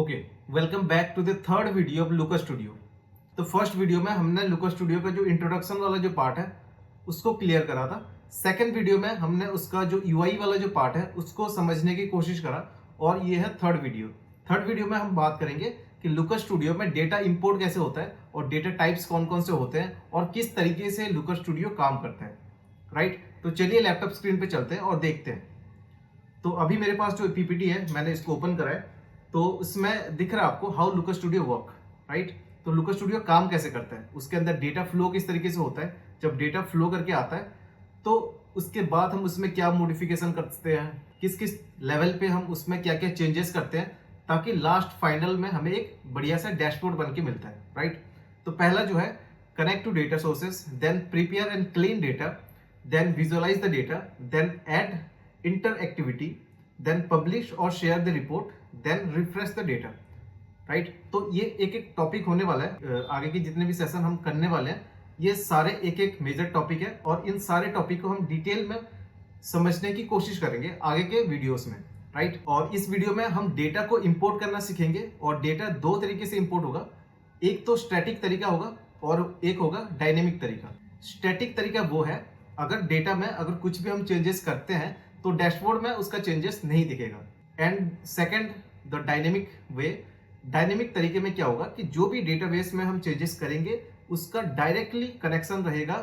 Okay, welcome back to the third video of Looker studio. तो first video में हमने लूका studio का जो इंट्रोडक्शन वाला जो पार्ट है उसको क्लियर करा था। सेकंड वीडियो में हमने उसका जो यूआई वाला जो पार्ट है उसको समझने की कोशिश करा और ये है थर्ड वीडियो। थर्ड वीडियो में हम बात करेंगे कि लूका स्टूडियो में डेटा इंपोर्ट कैसे होता है और डेटा टाइप्स कौन कौन से होते हैं और किस तरीके से लूका स्टूडियो काम करता है। राइट, तो चलिए लैपटॉप स्क्रीन पे चलते हैं और देखते हैं। तो अभी मेरे पास जो पीपीटी है मैंने इसको ओपन करा है, तो उसमें दिख रहा है आपको how Luka studio work. Right, तो लूका स्टूडियो काम कैसे करता है, उसके अंदर डेटा फ्लो किस तरीके से होता है। जब डेटा फ्लो करके आता है तो उसके बाद हम उसमें क्या मॉडिफिकेशन करते हैं, किस किस लेवल पे हम उसमें क्या क्या चेंजेस करते हैं, ताकि लास्ट फाइनल में हमें एक बढ़िया सा डैशबोर्ड बन के मिलता है। राइट, तो पहला जो है connect to data sources, then prepare and clean data, then visualize the data, then add interactivity, then publish or share the report, then refresh the data. Right, तो ये एक एक टॉपिक होने वाला है। आगे के जितने भी सेशन हम करने वाले हैं ये सारे एक एक मेजर टॉपिक है और इन सारे टॉपिक को हम डिटेल में समझने की कोशिश करेंगे आगे के वीडियोस में। राइट, और इस वीडियो में हम डेटा को इंपोर्ट करना सीखेंगे और डेटा दो तरीके से इंपोर्ट होगा। एक तो स्टैटिक तरीका होगा और एक होगा डायनेमिक तरीका। स्टैटिक तरीका वो है अगर डेटा में अगर कुछ भी हम चेंजेस करते हैं तो डैशबोर्ड में उसका चेंजेस नहीं दिखेगा। And second the dynamic way, dynamic तरीके में क्या होगा कि जो भी डेटाबेस में हम चेंजेस करेंगे उसका डायरेक्टली कनेक्शन रहेगा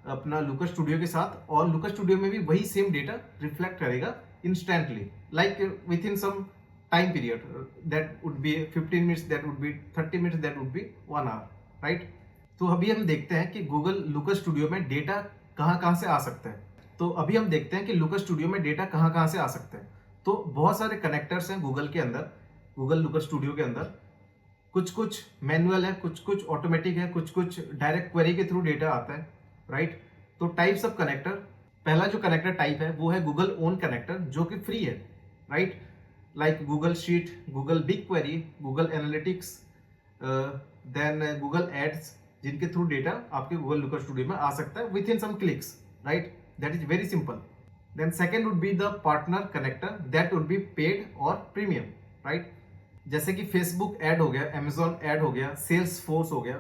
अपना लूका स्टूडियो के साथ और लूका स्टूडियो में भी वही सेम डेटा रिफ्लेक्ट करेगा instantly, like within some time period. That would be 15 minutes, that would be 30 minutes, that would be 1 hour. Right, तो अभी हम देखते हैं कि गूगल लूका स्टूडियो में डेटा कहाँ से आ सकता है। तो अभी हम देखते हैं कि लूका स्टूडियो में डेटा कहाँ से आ सकता है। तो बहुत सारे कनेक्टर्स हैं गूगल के अंदर, गूगल लूका स्टूडियो के अंदर। कुछ मैनुअल है, कुछ ऑटोमेटिक है, कुछ डायरेक्ट क्वेरी के थ्रू डेटा आता है। राइट, तो टाइप्स ऑफ कनेक्टर, पहला जो कनेक्टर टाइप है वो है गूगल ओन कनेक्टर जो कि फ्री है। Right, like Google sheet, Google big query, Google analytics, then Google ads, जिनके थ्रू डेटा आपके गूगल लूका स्टूडियो में आ सकता है within some clicks. Right, that is very simple. Then second would be the partner connector, that would be paid और premium. Right, जैसे कि Facebook ad हो गया, अमेजॉन ऐड हो गया, सेल्स फोर्स हो गया।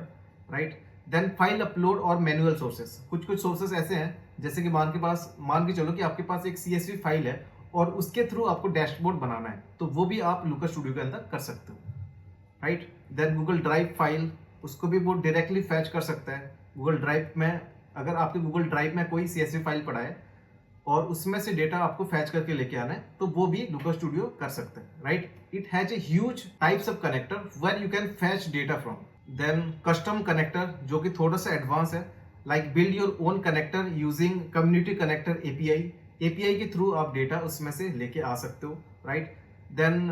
राइट, देन फाइल अपलोड और मैनुअल सोर्सेस, कुछ सोर्सेस ऐसे हैं जैसे कि मान के चलो कि आपके पास एक CSV फाइल है और उसके थ्रू आपको डैशबोर्ड बनाना है, तो वो भी आप लूका स्टूडियो के अंदर कर सकते हो। Right, then Google drive file, उसको भी वो डायरेक्टली फैच कर सकता है गूगल ड्राइव में। अगर आपके गूगल ड्राइव में कोई CSV फाइल पड़ा है और उसमें से डेटा आपको फैच करके लेके आना है तो वो भी लूका स्टूडियो कर सकता है। Right, it has a huge types of connector where you can fetch data from. Then custom connector जो कि थोड़ा सा एडवांस है, like build your own connector using community connector API के थ्रू आप डेटा उसमें से लेके आ सकते हो। Right, then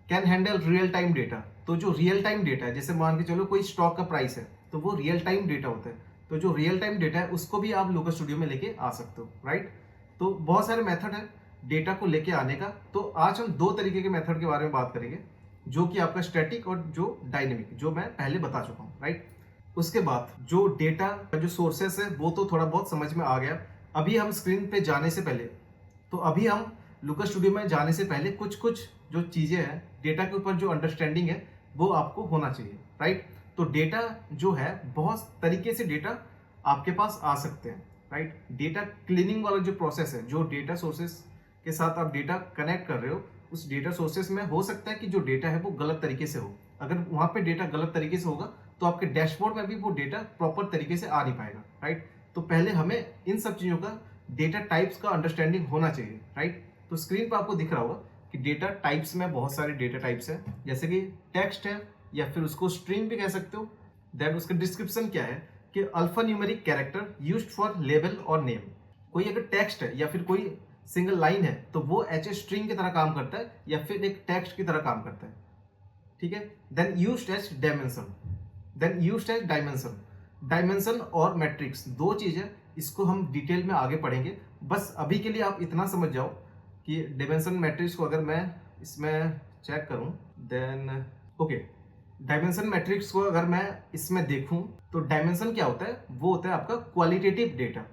can handle real time data, तो जो रियल टाइम डेटा है, जैसे मान के चलो कोई स्टॉक का प्राइस है तो वो रियल टाइम डेटा होता है, तो जो रियल टाइम डेटा है उसको भी आप लूका स्टूडियो में लेके आ सकते हो। राइट, तो बहुत सारे मेथड है डेटा को लेके आने का। तो आज हम दो तरीके के मेथड के बारे में बात करेंगे, जो कि आपका स्टैटिक और जो डायनेमिक, जो मैं पहले बता चुका हूँ। राइट, उसके बाद जो डेटा का जो सोर्सेस है वो तो थोड़ा बहुत समझ में आ गया। अभी हम स्क्रीन पे जाने से पहले, तो अभी हम लूका स्टूडियो में जाने से पहले कुछ जो चीजें हैं डेटा के ऊपर जो अंडरस्टैंडिंग है वो आपको होना चाहिए। राइट, तो डेटा जो है बहुत तरीके से डेटा आपके पास आ सकते हैं। राइट, डेटा क्लीनिंग वाला जो प्रोसेस है, जो डेटा सोर्सेस के साथ आप डेटा कनेक्ट कर रहे हो, उस डेटा सोर्सेस में हो सकता है कि जो डेटा है वो गलत तरीके से हो। अगर वहां पे डेटा गलत तरीके से होगा तो आपके डैशबोर्ड में भी वो डेटा प्रॉपर तरीके से आ नहीं पाएगा। राइट, तो पहले हमें इन सब चीजों का डेटा टाइप्स का अंडरस्टैंडिंग होना चाहिए। राइट, तो स्क्रीन पर आपको दिख रहा होगा कि डेटा टाइप्स में बहुत सारे डेटा टाइप्स हैं, जैसे कि टेक्स्ट है या फिर उसको स्ट्रिंग भी कह सकते हो। दैट उसका डिस्क्रिप्शन क्या है कि alpha numeric character used for label और नेम। कोई अगर टेक्स्ट है या फिर कोई सिंगल लाइन है तो वो एज ए स्ट्रिंग की तरह काम करता है या फिर एक टेक्स्ट की तरह काम करता है। ठीक है, then used as dimension, dimension और मैट्रिक्स दो चीजें, इसको हम डिटेल में आगे पढ़ेंगे। बस अभी के लिए आप इतना समझ जाओ कि डायमेंशन मैट्रिक्स को अगर मैं इसमें चेक करूं, देन ओके, डायमेंशन मैट्रिक्स को अगर मैं इसमें देखूं तो डायमेंशन क्या होता है, वो होता है आपका क्वालिटेटिव डेटा।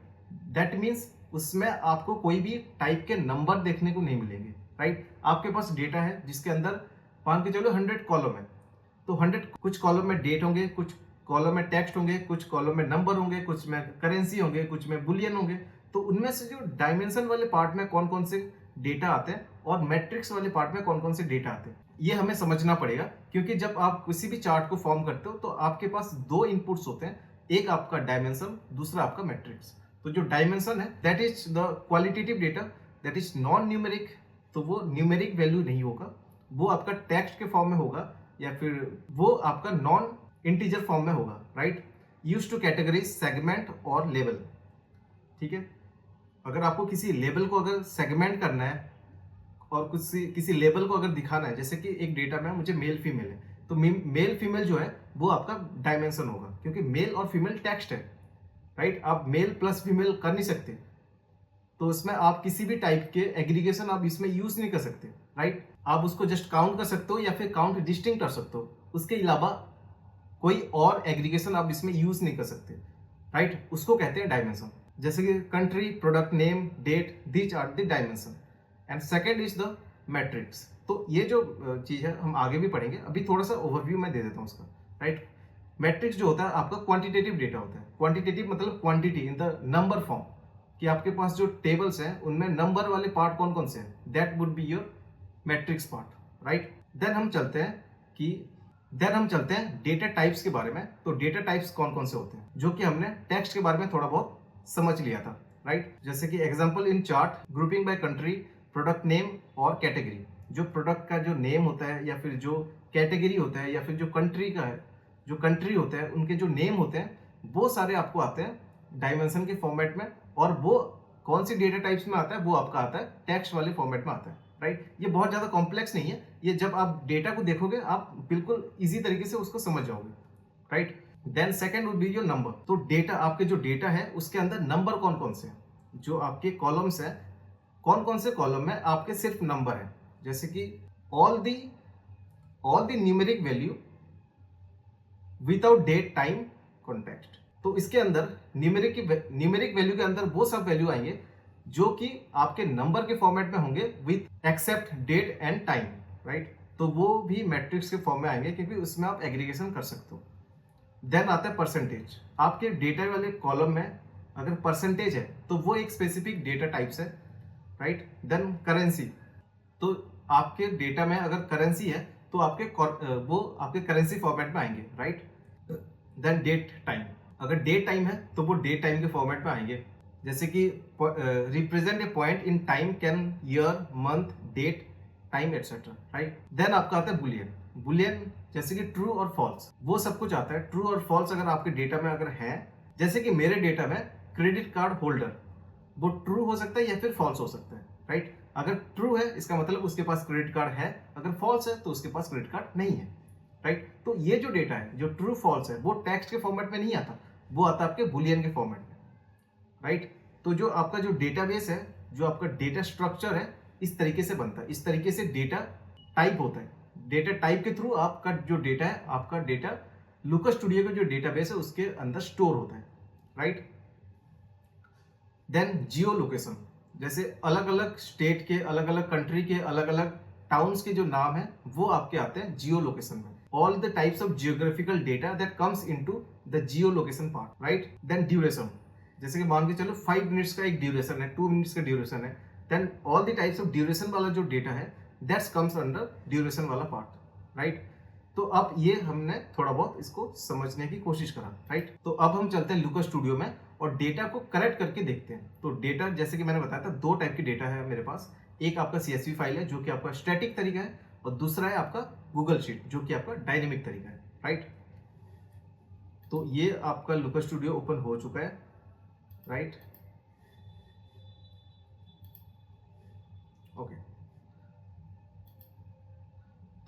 दैट मीन्स उसमें आपको कोई भी टाइप के नंबर देखने को नहीं मिलेंगे। राइट, आपके पास डेटा है जिसके अंदर मान के चलो 100 कॉलम है, तो 100 कुछ कॉलम में डेट होंगे, कुछ कॉलम में टेक्स्ट होंगे, कुछ कॉलम में नंबर होंगे, कुछ में करेंसी होंगे, कुछ में बुलियन होंगे। तो उनमें से जो डायमेंशन वाले पार्ट में कौन कौन से डेटा आते हैं और मैट्रिक्स वाले पार्ट में कौन कौन से डेटा आते हैं, ये हमें समझना पड़ेगा। क्योंकि जब आप किसी भी चार्ट को फॉर्म करते हो तो आपके पास दो इनपुट्स होते हैं, एक आपका डायमेंशन, दूसरा आपका मैट्रिक्स। तो जो डायमेंशन है that is the qualitative data, that is non numeric, तो वो न्यूमेरिक वैल्यू नहीं होगा, वो आपका टेक्स्ट के फॉर्म में होगा या फिर वो आपका नॉन इंटीजर फॉर्म में होगा, right. Use to categorize segment और लेवल, ठीक है। अगर आपको किसी लेवल को अगर सेगमेंट करना है और किसी लेवल को अगर दिखाना है, जैसे कि एक डेटा में मुझे मेल फीमेल है, तो मेल फीमेल जो है वो आपका डायमेंशन होगा, क्योंकि मेल और फीमेल टेक्स्ट है, राइट। आप मेल प्लस फीमेल कर नहीं सकते, तो उसमें आप किसी भी टाइप के एग्रीगेशन आप इसमें यूज नहीं कर सकते, राइट। आप उसको जस्ट काउंट कर सकते हो या फिर काउंट डिस्टिंक्ट कर सकते हो, उसके अलावा कोई और एग्रीगेशन आप इसमें यूज नहीं कर सकते, राइट। उसको कहते हैं डायमेंशन। जैसे कि country, product name, date, these are the dimension. And second is the metrics. तो ये जो चीज है हम आगे भी पढ़ेंगे, अभी थोड़ा सा ओवरव्यू मैं दे देता हूँ उसका, राइट। मैट्रिक्स जो होता है आपका क्वांटिटेटिव डेटा होता है। क्वांटिटेटिव मतलब quantity in the number form, कि आपके पास जो टेबल्स हैं उनमें नंबर वाले पार्ट कौन कौन से हैं, that would be your metrics part, right. Then हम चलते हैं डेटा टाइप्स के बारे में। तो डेटा टाइप्स कौन कौन से होते हैं, जो कि हमने टेक्स्ट के बारे में थोड़ा बहुत समझ लिया था, राइट। जैसे कि example in chart, grouping by country, product name और कैटेगरी। जो प्रोडक्ट का जो नेम होता है या फिर जो कैटेगरी होता है या फिर जो कंट्री का है, जो कंट्री होता है उनके जो नेम होते हैं वो सारे आपको आते हैं डायमेंशन के फॉर्मेट में, और वो कौन सी डेटा टाइप्स में आता है वो आपका आता है टेक्स्ट वाले फॉर्मेट में आता है, राइट। ये बहुत ज्यादा कॉम्प्लेक्स नहीं है, ये जब आप डेटा को देखोगे आप बिल्कुल इजी तरीके से उसको समझ जाओगे, right. Then second would be your number. तो डेटा, आपके जो डेटा है उसके अंदर नंबर कौन कौन से हैं, जो आपके कॉलम्स है, कौन कौन से कॉलम में आपके सिर्फ नंबर है। जैसे कि all the numeric value without date, time, context. तो इसके अंदर न्यूमेरिक वैल्यू के अंदर वो सब वैल्यू आएंगे जो कि आपके नंबर के फॉर्मेट में होंगे with except date and time, right. तो वो भी मैट्रिक्स के फॉर्म में आएंगे क्योंकि उसमें आप एग्रीगेशन कर सकते हो। देन आता है परसेंटेज। आपके डेटा वाले कॉलम में अगर परसेंटेज है तो वो एक स्पेसिफिक डेटा टाइप्स है, राइट। Then currency. तो आपके डेटा में अगर करेंसी है तो वो आपके करेंसी फॉर्मेट में आएंगे, राइट। Then date time. अगर डेट टाइम है तो वो डेट टाइम के फॉर्मेट में आएंगे। जैसे कि represent a point in time, can, year, month, date, time etcetera, right. Then आपका आता है बुलियन। बुलियन जैसे कि ट्रू और फॉल्स, वो सब कुछ आता है। ट्रू और फॉल्स अगर आपके डेटा में अगर है, जैसे कि मेरे डेटा में क्रेडिट कार्ड होल्डर, वो ट्रू हो सकता है या फिर फॉल्स हो सकता है, राइट। अगर ट्रू है इसका मतलब उसके पास क्रेडिट कार्ड है, अगर फॉल्स है तो उसके पास क्रेडिट कार्ड नहीं है, राइट। तो ये जो डेटा है जो ट्रू फॉल्स है वो टेक्स्ट के फॉर्मेट में नहीं आता, वो आता है आपके बुलियन के फॉर्मेट में, राइट। तो जो आपका जो डेटाबेस है, जो आपका डेटा स्ट्रक्चर है, इस तरीके से बनता है, इस तरीके से डेटा टाइप होता है। डेटा टाइप के थ्रू आपका जो डेटा है, आपका डेटा लुका स्टूडियो का जो डेटाबेस है उसके अंदर स्टोर होता है, राइट। देन जियो लोकेशन। जैसे अलग अलग स्टेट के, अलग अलग कंट्री के, अलग अलग टाउन्स के जो नाम है वो आपके आते हैं जियो लोकेशन में। All the types of geographical data that comes into the geo location part, right. Then duration. जैसे कि मान के चलो 5 मिनट्स का एक ड्यूरेशन है, 2 मिनट्स का ड्यूरेशन है। Then all the types of duration वाला जो डेटा है दैट्स कम्स अंडर ड्यूरेशन वाला पार्ट, राइट। तो अब ये हमने थोड़ा बहुत इसको समझने की कोशिश करा, राइट। तो अब हम चलते हैं लुका स्टूडियो में और डेटा को करेक्ट करके देखते हैं। तो डेटा, जैसे कि मैंने बताया था, दो टाइप की डेटा है मेरे पास। एक आपका CSV फाइल है जो कि आपका स्टैटिक तरीका है, और दूसरा है आपका गूगल शीट जो कि आपका डायनेमिक तरीका है, राइट। तो ये आपका लुका स्टूडियो ओपन हो चुका है, राइट। ओके,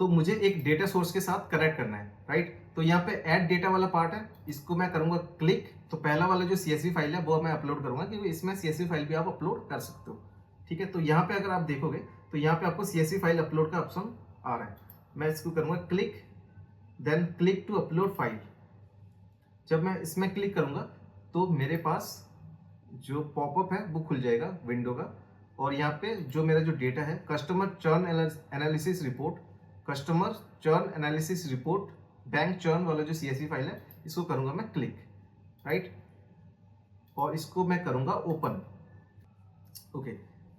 तो मुझे एक डेटा सोर्स के साथ कनेक्ट करना है, राइट। तो यहाँ पे ऐड डेटा वाला पार्ट है, इसको मैं करूंगा क्लिक। तो पहला वाला जो CSV फाइल है वो मैं अपलोड करूंगा, क्योंकि इसमें CSV फाइल भी आप अपलोड कर सकते हो, ठीक है। तो यहाँ पे अगर आप देखोगे तो यहाँ पे आपको CSV फाइल अपलोड का ऑप्शन आ रहा है। मैं इसको करूंगा click, then click to upload file. जब मैं इसमें क्लिक करूंगा तो मेरे पास जो पॉपअप है वो खुल जाएगा विंडो का, और यहाँ पे जो मेरा जो डेटा है, customer churn analysis report, customer churn analysis report bank churn वाला जो CSV फाइल है, इसको करूंगा मैं क्लिक, राइट, और इसको मैं करूंगा ओपन। ओके,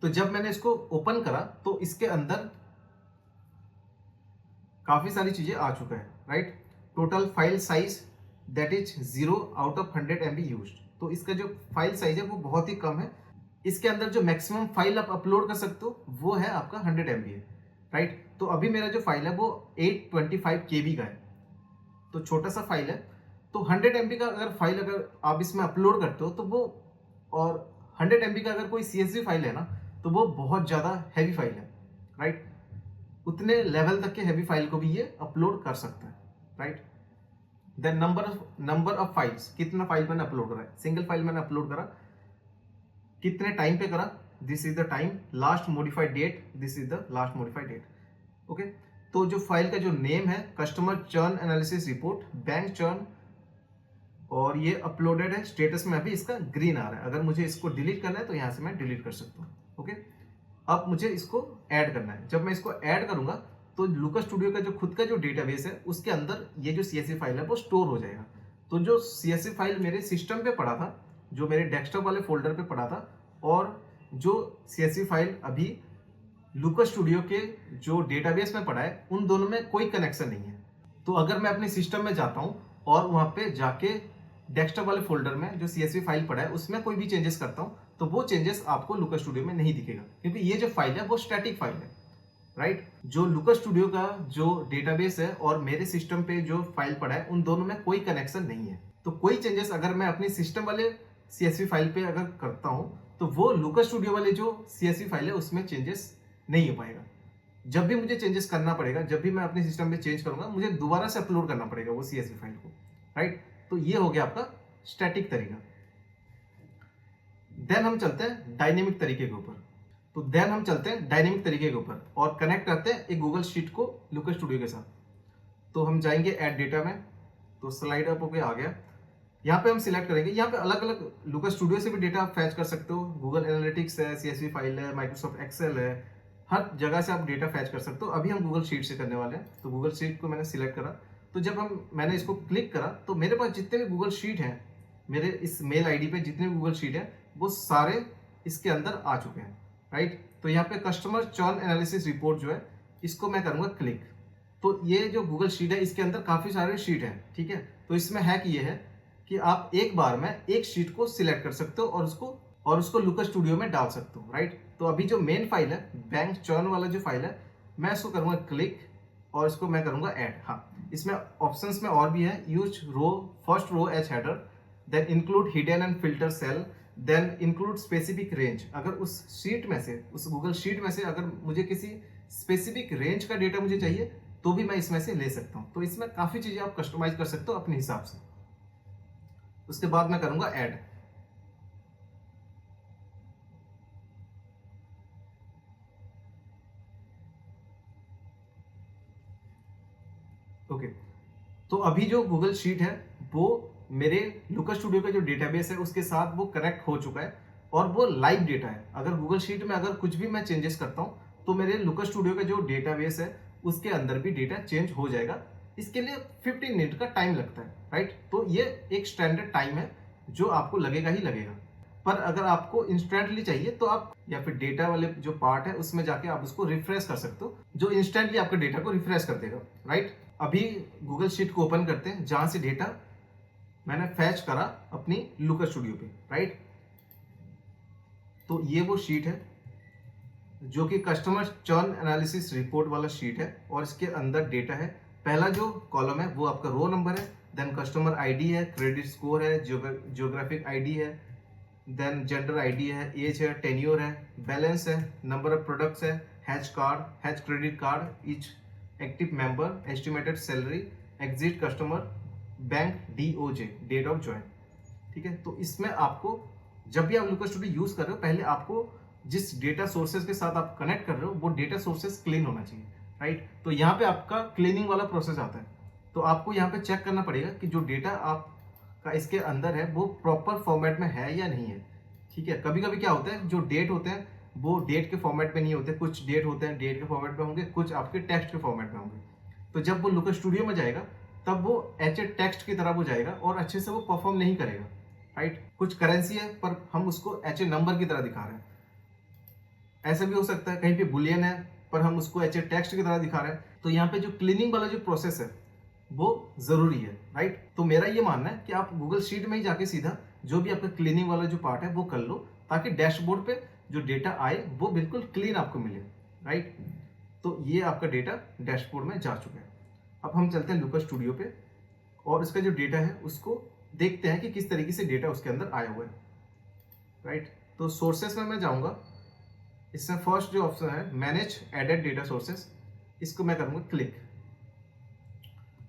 तो जब मैंने इसको ओपन करा तो इसके अंदर काफी सारी चीजें आ चुका है, right. Total file size that is 0 out of 100 MB used. तो इसका जो फाइल साइज है वो बहुत ही कम है। इसके अंदर जो मैक्सिमम फाइल आप अपलोड कर सकते हो वो है आपका 100 MB है, राइट। तो अभी मेरा जो फाइल है वो 825 KB का है, तो छोटा सा फाइल है। तो 100 MB का अगर फाइल अगर आप इसमें अपलोड करते हो तो वो, और 100 MB का अगर कोई CSV फाइल है ना, तो वो बहुत ज़्यादा हैवी फाइल है, राइट। उतने लेवल तक के हैवी फाइल को भी ये अपलोड कर सकता है, right. Then number of files, कितना फाइल मैंने अपलोड करा है, सिंगल फाइल मैंने अपलोड करा, कितने टाइम पे करा, this is the time, last modified date, this is the last modified date. Okay, तो जो फाइल का जो नेम है customer churn analysis report bank churn, और ये अपलोडेड है, स्टेटस में अभी इसका ग्रीन आ रहा है। अगर मुझे इसको डिलीट करना है तो यहाँ से मैं डिलीट कर सकता हूँ। ओके, अब मुझे इसको ऐड करना है। जब मैं इसको ऐड करूंगा तो लूका स्टूडियो का जो खुद का जो डेटाबेस है उसके अंदर ये जो CSV फाइल है वो स्टोर हो जाएगा। तो जो CSV फाइल मेरे सिस्टम पे पड़ा था, जो मेरे डेस्कटॉप वाले फोल्डर पे पड़ा था, और जो CSV फाइल अभी लूका स्टूडियो के जो डेटाबेस में पड़ा है, उन दोनों में कोई कनेक्शन नहीं है। तो अगर मैं अपने सिस्टम में जाता हूँ और वहाँ पे जाके डेस्कटॉप वाले फोल्डर में जो CSV फाइल पड़ा है उसमें कोई भी चेंजेस करता हूँ, तो वो चेंजेस आपको लूका स्टूडियो में नहीं दिखेगा, क्योंकि ये जो फाइल है वो स्टैटिक फाइल है, राइट। जो लूका स्टूडियो का जो डेटाबेस है और मेरे सिस्टम पे जो फाइल पड़ा है उन दोनों में कोई कनेक्शन नहीं है। तो कोई चेंजेस अगर मैं अपनी सिस्टम वाले CSV फाइल पे अगर करता हूँ तो वो लूका स्टूडियो वाले जो CSV फाइल है उसमें चेंजेस नहीं हो पाएगा। जब भी मुझे चेंजेस करना पड़ेगा, जब भी मैं अपने सिस्टम में चेंज करूंगा, मुझे दोबारा से अपलोड करना पड़ेगा वो CSV फाइल को, राइट। तो ये हो गया आपका स्टैटिक तरीका। देन हम चलते हैं डायनेमिक तरीके के ऊपर। तो देन हम चलते हैं डायनेमिक तरीके के ऊपर और कनेक्ट करते हैं एक गूगल शीट को लूका स्टूडियो के साथ। तो हम जाएंगे ऐड डेटा में, तो स्लाइड अप होके आ गया। यहाँ पे हम सिलेक्ट करेंगे, यहाँ पे अलग अलग लूका स्टूडियो से भी डेटा आप फैच कर सकते हो। गूगल एनालिटिक्स है, CSV फाइल है, माइक्रोसॉफ्ट एक्सेल है, हर जगह से आप डेटा फैच कर सकते हो। अभी हम गूगल शीट से करने वाले हैं, तो गूगल शीट को मैंने सिलेक्ट करा। तो जब मैंने इसको क्लिक करा तो मेरे पास जितने भी गूगल शीट हैं, मेरे इस मेल आईडी पे जितने भी गूगल शीट है वो सारे इसके अंदर आ चुके हैं, राइट। तो यहाँ पे कस्टमर चर्न एनालिसिस रिपोर्ट जो है इसको मैं करूँगा क्लिक। तो ये जो गूगल शीट है इसके अंदर काफ़ी सारे शीट हैं, ठीक है। तो इसमें है कि ये है कि आप एक बार में एक शीट को सिलेक्ट कर सकते हो और उसको लूका स्टूडियो में डाल सकते हो, राइट। तो अभी जो मेन फाइल है बैंक चर्न वाला जो फाइल है, मैं इसको करूँगा क्लिक और इसको मैं करूँगा ऐड। हाँ, इसमें ऑप्शंस में और भी है, use row first row as header, then include hidden and filter cell, then include specific range. अगर उस शीट में से, उस गूगल शीट में से अगर मुझे किसी स्पेसिफिक रेंज का डेटा मुझे चाहिए तो भी मैं इसमें से ले सकता हूँ। तो इसमें काफ़ी चीज़ें आप कस्टमाइज कर सकते हो अपने हिसाब से। उसके बाद मैं करूँगा ऐड। ओके, तो अभी जो गूगल शीट है वो मेरे लूका स्टूडियो का जो डेटाबेस है उसके साथ वो कनेक्ट हो चुका है और वो लाइव डेटा है। अगर गूगल शीट में अगर कुछ भी मैं चेंजेस करता हूँ तो मेरे लूका स्टूडियो का जो डेटाबेस है उसके अंदर भी डेटा चेंज हो जाएगा। इसके लिए 15 मिनट का टाइम लगता है, राइट। तो ये एक स्टैंडर्ड टाइम है जो आपको लगेगा ही लगेगा। पर अगर आपको इंस्टेंटली चाहिए तो आप या फिर डेटा वाले जो पार्ट है उसमें जाके आप उसको रिफ्रेश कर सकते हो, जो इंस्टेंटली आपके डेटा को रिफ्रेश कर देगा, राइट। अभी गूगल शीट को ओपन करते हैं जहां से डेटा मैंने फैच करा अपनी लूका स्टूडियो पे, राइट। तो ये वो शीट है जो कि कस्टमर चर्न एनालिसिस रिपोर्ट वाला शीट है और इसके अंदर डेटा है। पहला जो कॉलम है वो आपका रो नंबर है, देन कस्टमर आईडी है, क्रेडिट स्कोर है, जियोग्राफिक आईडी है, देन जेंडर आईडी है, एज है, टेन्योर है, बैलेंस है, नंबर ऑफ प्रोडक्ट्स है, has card, has credit card, each active member, estimated salary, exit customer, bank DOJ, date of join, ठीक है। तो इसमें आपको जब भी आप लूका स्टूडियो यूज कर रहे हो पहले आपको जिस डेटा सोर्सेज के साथ आप कनेक्ट कर रहे हो वो डेटा सोर्सेज क्लीन होना चाहिए, राइट। तो यहाँ पे आपका क्लीनिंग वाला प्रोसेस आता है। तो आपको यहाँ पे चेक करना पड़ेगा कि जो डेटा आपका इसके अंदर है वो प्रॉपर फॉर्मेट में है या नहीं है, ठीक है। कभी कभी क्या होता है जो डेट होते हैं वो डेट के फॉर्मेट में नहीं होते, कुछ डेट होते हैं डेट के फॉर्मेट में होंगे, कुछ आपके टेक्स्ट के फॉर्मेट में होंगे। तो जब वो लुकस स्टूडियो में जाएगा तब वो एच ए टेक्स्ट की तरह वो जाएगा और अच्छे से वो परफॉर्म नहीं करेगा, राइट। कुछ करेंसी है पर हम उसको एच ए नंबर की तरह दिखा रहे हैं। ऐसा भी हो सकता है कहीं पे बुलियन है पर हम उसको एच ए टेक्स्ट की तरह दिखा रहे हैं। तो यहाँ पे जो क्लीनिंग वाला जो प्रोसेस है वो जरूरी है, राइट। तो मेरा ये मानना है कि आप गूगल शीट में ही जाके सीधा जो भी आपका क्लीनिंग वाला जो पार्ट है वो कर लो, ताकि डैशबोर्ड पे जो डेटा आए वो बिल्कुल क्लीन आपको मिले, राइट। तो ये आपका डेटा डैशबोर्ड में जा चुका है। अब हम चलते हैं लुकस स्टूडियो पे और इसका जो डेटा है उसको देखते हैं कि किस तरीके से डेटा उसके अंदर आया हुआ है, राइट। तो सोर्सेस में मैं जाऊंगा, इसमें फर्स्ट जो ऑप्शन है मैनेज एडेड डेटा सोर्सेस, इसको मैं करूंगा क्लिक।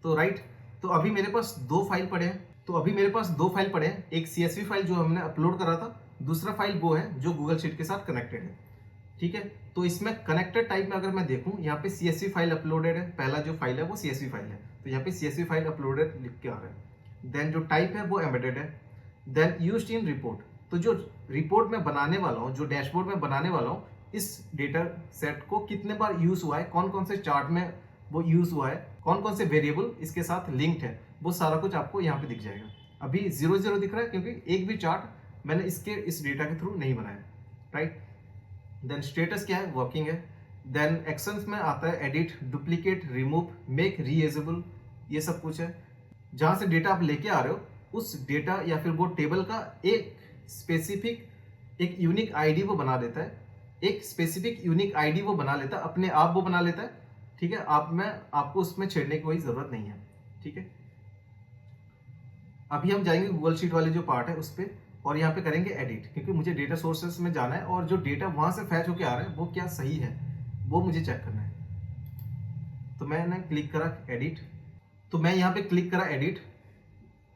तो राइट, तो अभी मेरे पास दो फाइल पड़े हैं। एक CSV फाइल जो हमने अपलोड करा था, दूसरा फाइल वो है जो गूगल शीट के साथ कनेक्टेड है, ठीक है। तो इसमें कनेक्टेड टाइप में अगर मैं देखूं, यहाँ पे CSV फाइल अपलोडेड है, पहला जो फाइल है वो CSV फाइल है, तो यहाँ पे CSV फाइल अपलोडेड लिख के आ रहा है। देन जो टाइप है वो एम्बेडेड है। देन यूज्ड इन रिपोर्ट, तो जो रिपोर्ट में बनाने वाला हूँ, जो डैशबोर्ड में बनाने वाला हूँ, इस डेटा सेट को कितने बार यूज हुआ है, कौन कौन से चार्ट में वो यूज हुआ है, कौन कौन से वेरिएबल इसके साथ लिंक्ड है, वो सारा कुछ आपको यहाँ पे दिख जाएगा। अभी 0 दिख रहा है क्योंकि एक भी चार्ट मैंने इस डेटा के थ्रू नहीं बनाया, राइट। देन स्टेटस क्या है, वर्किंग है। देन एक्शंस में आता है edit, duplicate, remove, make reusable, ये सब कुछ है। जहां से डेटा आप लेके आ रहे हो उस डेटा या फिर वो टेबल का एक स्पेसिफिक एक यूनिक आईडी वो बना देता है, अपने आप वो बना लेता है, ठीक है। आपको उसमें छेड़ने की कोई जरूरत नहीं है, ठीक है। अभी हम जाएंगे गूगल शीट वाले जो पार्ट है उस पर और यहाँ पे करेंगे एडिट, क्योंकि मुझे डेटा सोर्सेस में जाना है और जो डेटा वहां से फैच होके आ रहा है वो क्या सही है वो मुझे चेक करना है। तो मैंने क्लिक करा एडिट, तो मैं यहाँ पे क्लिक करा एडिट,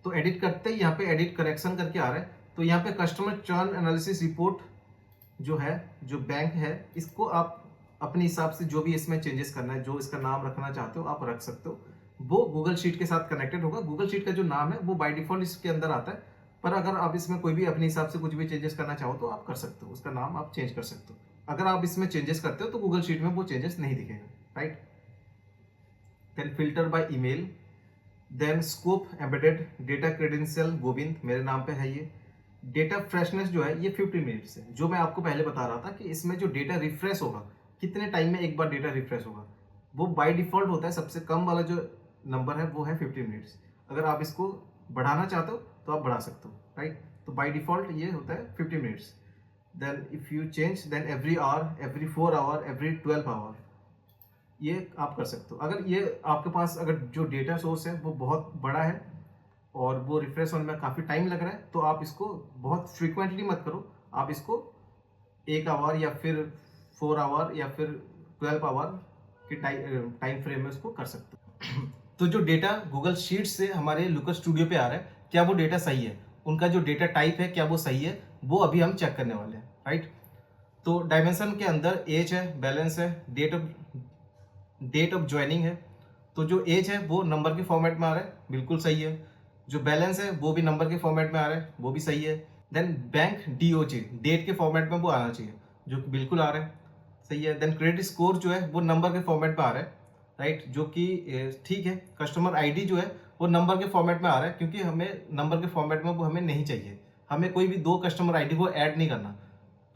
तो एडिट करते ही यहाँ पे एडिट करेक्शन करके आ रहा है। तो यहाँ पे कस्टमर चर्न एनालिसिस रिपोर्ट जो है, जो बैंक है, इसको आप अपने हिसाब से जो भी इसमें चेंजेस करना है, जो इसका नाम रखना चाहते हो आप रख सकते हो। वो गूगल शीट के साथ कनेक्टेड होगा। गूगल शीट का जो नाम है वो बाय डिफॉल्ट इसके अंदर आता है, पर अगर आप इसमें कोई भी अपने हिसाब से कुछ भी चेंजेस करना चाहो तो आप कर सकते हो, उसका नाम आप चेंज कर सकते हो। अगर आप इसमें चेंजेस करते हो तो गूगल शीट में वो चेंजेस नहीं दिखेगा, right. Then filter by email, then scope embedded data credential Govind, मेरे नाम पे है ये। डेटा फ्रेशनेस जो है ये 50 मिनट्स है, जो मैं आपको पहले बता रहा था कि इसमें जो डेटा रिफ्रेश होगा, कितने टाइम में एक बार डेटा रिफ्रेश होगा, वो बाय डिफॉल्ट होता है। सबसे कम वाला जो नंबर है वो है 50 मिनट्स। अगर आप इसको बढ़ाना चाहते हो तो आप बढ़ा सकते हो, राइट। तो बाय डिफॉल्ट ये होता है 50 minutes. Then if you change, then every hour, every 4 hour, every 12 hour, ये आप कर सकते हो। अगर ये आपके पास अगर जो डेटा सोर्स है वो बहुत बड़ा है और वो रिफ्रेश होने में काफ़ी टाइम लग रहा है, तो आप इसको बहुत फ्रीक्वेंटली मत करो, आप इसको 1 आवर या फिर 4 आवर या फिर 12 आवर के टाइम फ्रेम में उसको कर सकते हो। तो जो डेटा गूगल शीट से हमारे लुकस स्टूडियो पे आ रहा है, क्या वो डेटा सही है, उनका जो डेटा टाइप है क्या वो सही है, वो अभी हम चेक करने वाले हैं, राइट। तो डायमेंशन के अंदर एज है, बैलेंस है, डेट ऑफ ज्वाइनिंग है। तो जो एज है वो नंबर के फॉर्मेट में आ रहा है, बिल्कुल सही है। जो बैलेंस है वो भी नंबर के फॉर्मेट में आ रहा है, वो भी सही है। देन बैंक DOC, डेट के फॉर्मेट में वो आना चाहिए, जो कि बिल्कुल आ रहा है, सही है। देन क्रेडिट स्कोर जो है वो नंबर के फॉर्मेट में आ रहा है, राइट, जो कि ठीक है। कस्टमर ID जो है वो नंबर के फॉर्मेट में आ रहा है, क्योंकि हमें नंबर के फॉर्मेट में वो हमें नहीं चाहिए, हमें कोई भी 2 कस्टमर ID को ऐड नहीं करना,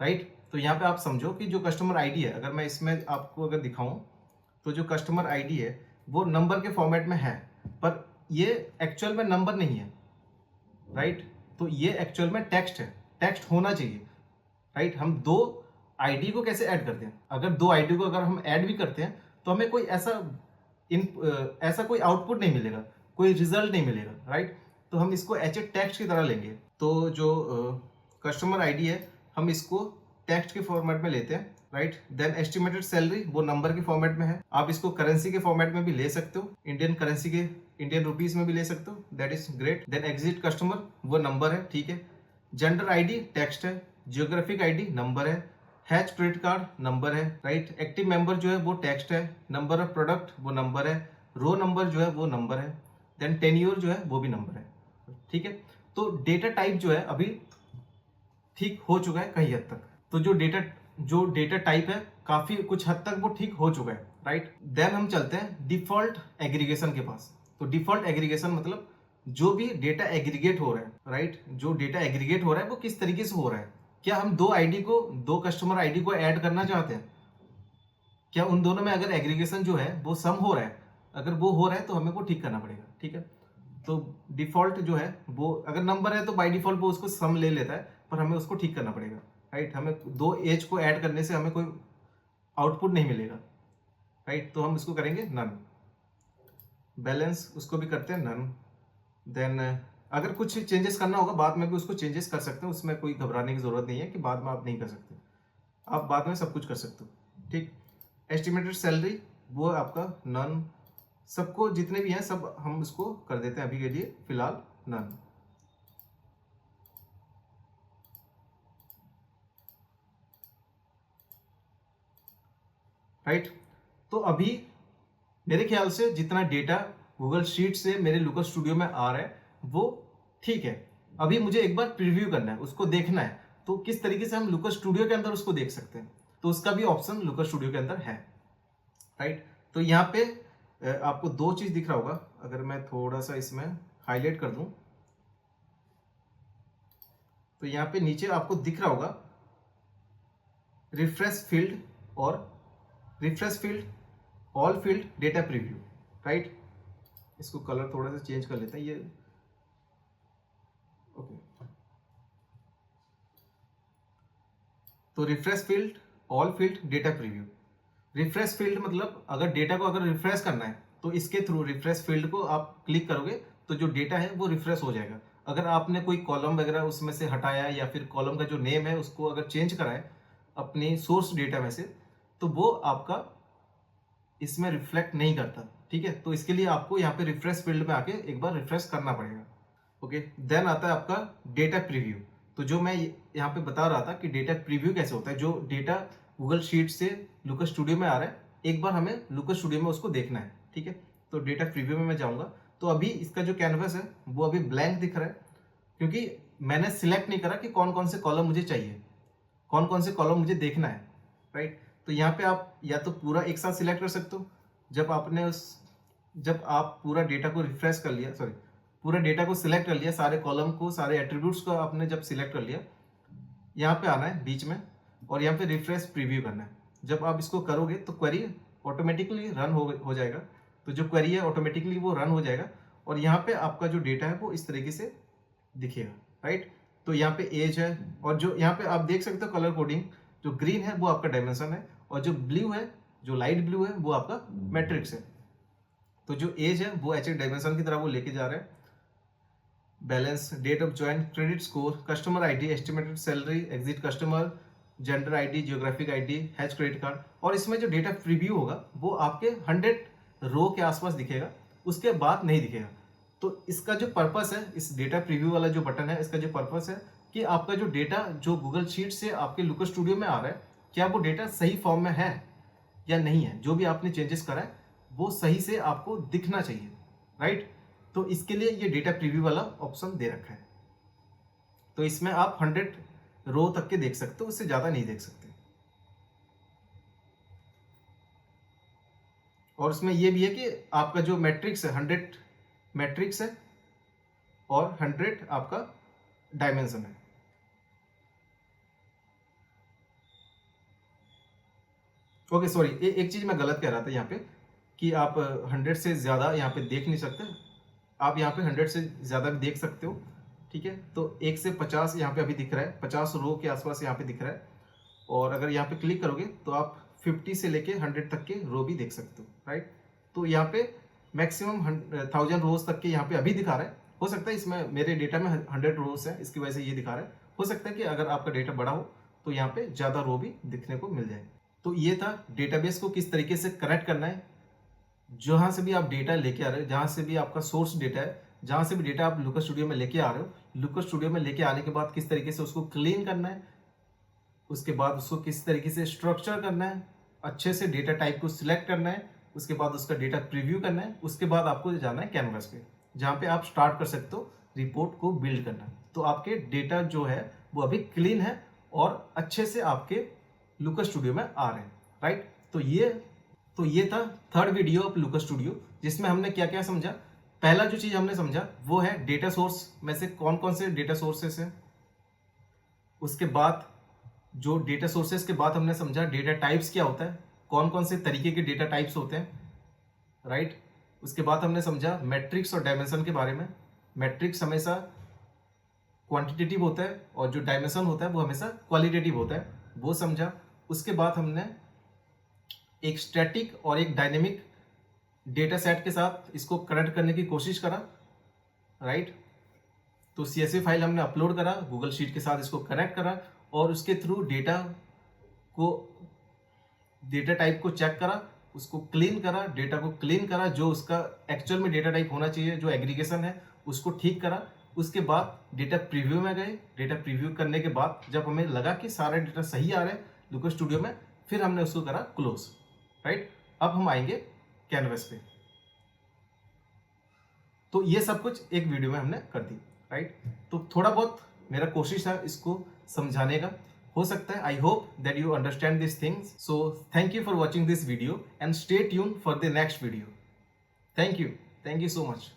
राइट। तो यहाँ पे आप समझो कि जो कस्टमर ID है, अगर मैं इसमें आपको अगर दिखाऊं तो जो कस्टमर ID है वो नंबर के फॉर्मेट में है, पर ये एक्चुअल में नंबर नहीं है, राइट। तो ये एक्चुअल में टेक्स्ट है, टेक्स्ट होना चाहिए, राइट। हम 2 ID को कैसे ऐड करते हैं, अगर 2 ID को अगर हम ऐड भी करते हैं तो हमें कोई ऐसा कोई आउटपुट नहीं मिलेगा, कोई रिजल्ट नहीं मिलेगा, राइट। तो हम इसको टेक्स्ट की तरह लेंगे। तो जो कस्टमर ID है हम इसको टेक्स्ट के फॉर्मेट में लेते हैं, राइट। देन एस्टिमेटेड सैलरी वो नंबर के फॉर्मेट में है, आप इसको करेंसी के फॉर्मेट में भी ले सकते हो, इंडियन करेंसी के इंडियन रुपीस में भी ले सकते हो, that is great. Then exit customer वो नंबर है, ठीक है। जेंडर ID टेक्स्ट है, जियोग्राफिक ID नंबर है, हैच क्रेडिट कार्ड नंबर है, राइट। एक्टिव मेंबर जो है वो टेक्स्ट है, नंबर ऑफ प्रोडक्ट वो नंबर है, रो नंबर जो है वो नंबर है, देन टेन्योर जो है वो भी नंबर है, ठीक है। तो डेटा टाइप जो है अभी ठीक हो चुका है कहीं हद तक। तो जो डेटा जो डेटा टाइप है काफी कुछ हद तक वो ठीक हो चुका है, राइट। देन हम चलते हैं डिफॉल्ट एग्रीगेशन के पास। तो डिफॉल्ट एग्रीगेशन मतलब जो भी डेटा एग्रीगेट हो रहा है, राइट, जो डेटा एग्रीगेट हो रहा है वो किस तरीके से हो रहा है। क्या हम दो कस्टमर आईडी को ऐड करना चाहते हैं, क्या उन दोनों में अगर एग्रीगेशन जो है वो सम हो रहा है, अगर वो हो रहा है तो हमें वो ठीक करना पड़ेगा, ठीक है। तो डिफॉल्ट जो है वो अगर नंबर है तो बाय डिफॉल्ट वो उसको सम ले लेता है, पर हमें उसको ठीक करना पड़ेगा, राइट। हमें दो एज को ऐड करने से हमें कोई आउटपुट नहीं मिलेगा, राइट। तो हम इसको करेंगे नन। बैलेंस उसको भी करते हैं नन। देन अगर कुछ चेंजेस करना होगा बाद में भी उसको चेंजेस कर सकते हैं, उसमें कोई घबराने की जरूरत नहीं है कि बाद में आप नहीं कर सकते, आप बाद में सब कुछ कर सकते हो, ठीक। एस्टिमेटेड सैलरी वो आपका नन। सबको जितने भी हैं सब हम इसको कर देते हैं अभी के लिए फिलहाल नन। राइट। तो अभी मेरे ख्याल से जितना डेटा गूगल शीट से मेरे लुकस स्टूडियो में आ रहा है वो ठीक है। अभी मुझे एक बार प्रीव्यू करना है, उसको देखना है, तो किस तरीके से हम लुकस स्टूडियो के अंदर उसको देख सकते हैं, तो उसका भी ऑप्शन लुकस स्टूडियो के अंदर है, राइट। तो यहाँ पे आपको दो चीज दिख रहा होगा, अगर मैं थोड़ा सा इसमें हाईलाइट कर दूं तो यहाँ पे नीचे आपको दिख रहा होगा रिफ्रेश फील्ड और refresh field, all field, data preview, right. इसको कलर थोड़ा सा चेंज कर लेते हैं, ये ओके। तो refresh field, all field, data preview. Refresh field मतलब अगर डेटा को अगर रिफ्रेश करना है तो इसके थ्रू रिफ्रेश फील्ड को आप क्लिक करोगे तो जो डेटा है वो रिफ्रेश हो जाएगा। अगर आपने कोई कॉलम वगैरह उसमें से हटाया या फिर कॉलम का जो नेम है उसको अगर चेंज करा है अपनी सोर्स डेटा में से, तो वो आपका इसमें रिफ्लेक्ट नहीं करता, ठीक है। तो इसके लिए आपको यहाँ पे रिफ्रेश फील्ड में आके एक बार रिफ्रेश करना पड़ेगा, ओके। देन आता है आपका डेटा प्रीव्यू। तो जो मैं यहाँ पे बता रहा था कि डेटा प्रीव्यू कैसे होता है, जो डेटा गूगल शीट से लुकस स्टूडियो में आ रहा है एक बार हमें लुकस स्टूडियो में उसको देखना है, ठीक है। तो डेटा प्रीव्यू में मैं जाऊंगा, तो अभी इसका जो कैनवस है वो अभी ब्लैंक दिख रहा है, क्योंकि मैंने सिलेक्ट नहीं करा कि कौन कौन से कॉलम मुझे चाहिए, कौन कौन से कॉलम मुझे देखना है, राइट। तो यहाँ पे आप या तो पूरा एक साथ सिलेक्ट कर सकते हो, जब आप पूरा डेटा को रिफ्रेश कर लिया, सॉरी पूरा डेटा को सिलेक्ट कर लिया, सारे कॉलम को, सारे एट्रीब्यूट्स को आपने जब सिलेक्ट कर लिया, यहाँ पे आना है बीच में और यहाँ पे रिफ्रेश प्रीव्यू करना है। जब आप इसको करोगे तो क्वेरी ऑटोमेटिकली रन हो जाएगा, तो जो क्वेरी है ऑटोमेटिकली वो रन हो जाएगा और यहाँ पे आपका जो डेटा है वो इस तरीके से दिखेगा, राइट। तो यहाँ पे एज है और जो यहाँ पे आप देख सकते हो कलर कोडिंग, जो ग्रीन है वो आपका डायमेंशन है और जो ब्लू है, जो लाइट ब्लू है वो आपका मैट्रिक्स है। तो जो एज है वो एच डायमेंशन की तरह वो लेके जा रहा है। Balance, date of join, credit score, customer ID, estimated salary, exit customer, gender ID, geographic ID, has credit card. और इसमें जो डेटा प्रीव्यू होगा वो आपके 100 रो के आसपास दिखेगा, उसके बाद नहीं दिखेगा। तो इसका जो पर्पस है, इस डेटा प्रीव्यू वाला जो बटन है, इसका जो पर्पस है कि आपका जो डेटा जो गूगल शीट से आपके लुकस स्टूडियो में आ रहा है, क्या वो डेटा सही फॉर्म में है या नहीं है, जो भी आपने चेंजेस करा है वो सही से आपको दिखना चाहिए, राइट। तो इसके लिए ये डेटा प्रीव्यू वाला ऑप्शन दे रखा है। तो इसमें आप 100 रो तक के देख सकते हो, उससे ज्यादा नहीं देख सकते। और उसमें ये भी है कि आपका जो मैट्रिक्स है 100 मैट्रिक्स है और 100 आपका डायमेंशन है। ओके सॉरी, एक चीज मैं गलत कह रहा था यहाँ पे कि आप 100 से ज्यादा यहाँ पे देख नहीं सकते, आप यहाँ पे 100 से ज्यादा भी देख सकते हो, ठीक है। तो 1 से 50 यहाँ पे अभी दिख रहा है, 50 रो के आसपास यहाँ पे दिख रहा है। और अगर यहाँ पे क्लिक करोगे तो आप 50 से लेके 100 तक के रो भी देख सकते हो, राइट। तो यहाँ पे मैक्सिमम 1000 रोज तक के यहाँ पे अभी दिखा रहा है। हो सकता है इसमें मेरे डेटा में 100 रोज है, इसकी वजह से ये दिखा रहा है। हो सकता है कि अगर आपका डेटा बड़ा हो तो यहाँ पे ज्यादा रो भी दिखने को मिल जाए। तो ये था डेटाबेस को किस तरीके से कनेक्ट करना है, जहां से भी आप डेटा लेके आ रहे हो, जहां से भी आपका सोर्स डेटा है, जहां से भी डेटा आप लुकस स्टूडियो में लेके आ रहे हो, लुकस स्टूडियो में लेके आने के बाद किस तरीके से उसको क्लीन करना है, उसके बाद उसको किस तरीके से स्ट्रक्चर करना है, अच्छे से डेटा टाइप को सिलेक्ट करना है, उसके बाद उसका डेटा प्रीव्यू करना है, उसके बाद आपको जाना है कैनवस पे, जहां पे आप स्टार्ट कर सकते हो रिपोर्ट को बिल्ड करना। तो आपके डेटा जो है वो अभी क्लीन है और अच्छे से आपके लुका स्टूडियो में आ रहे हैं, राइट। तो ये था third video of Looker studio, जिसमें हमने क्या क्या समझा। पहला जो चीज हमने समझा वो है डेटा सोर्स में से कौन कौन से डेटा सोर्सेस हैं। उसके बाद जो डेटा सोर्सेस के बाद हमने समझा डेटा टाइप्स क्या होता है, कौन कौन से तरीके के डेटा टाइप्स होते हैं, राइट। उसके बाद हमने समझा मैट्रिक्स और डायमेंशन के बारे में। मैट्रिक्स हमेशा क्वांटिटेटिव होता है और जो डायमेंशन होता है वो हमेशा क्वालिटेटिव होता है, वो समझा। उसके बाद हमने एक स्टैटिक और एक डायनेमिक डेटा सेट के साथ इसको कनेक्ट करने की कोशिश करा, राइट। तो CSV फाइल हमने अपलोड करा, गूगल शीट के साथ इसको कनेक्ट करा और उसके थ्रू डेटा टाइप को चेक करा, उसको क्लीन करा, डेटा को क्लीन करा, जो उसका एक्चुअल में डेटा टाइप होना चाहिए, जो एग्रीगेशन है उसको ठीक करा। उसके बाद डेटा प्रीव्यू में गए। डेटा प्रीव्यू करने के बाद जब हमें लगा कि सारा डेटा सही आ रहा है लुका स्टूडियो में, फिर हमने उसको करा क्लोज, राइट। अब हम आएंगे कैनवस पे। तो ये सब कुछ एक वीडियो में हमने कर दी, राइट। तो थोड़ा बहुत मेरा कोशिश है इसको समझाने का, हो सकता है। I hope that you understand this things. So thank you for watching this video and stay tune for the next video. Thank you so much.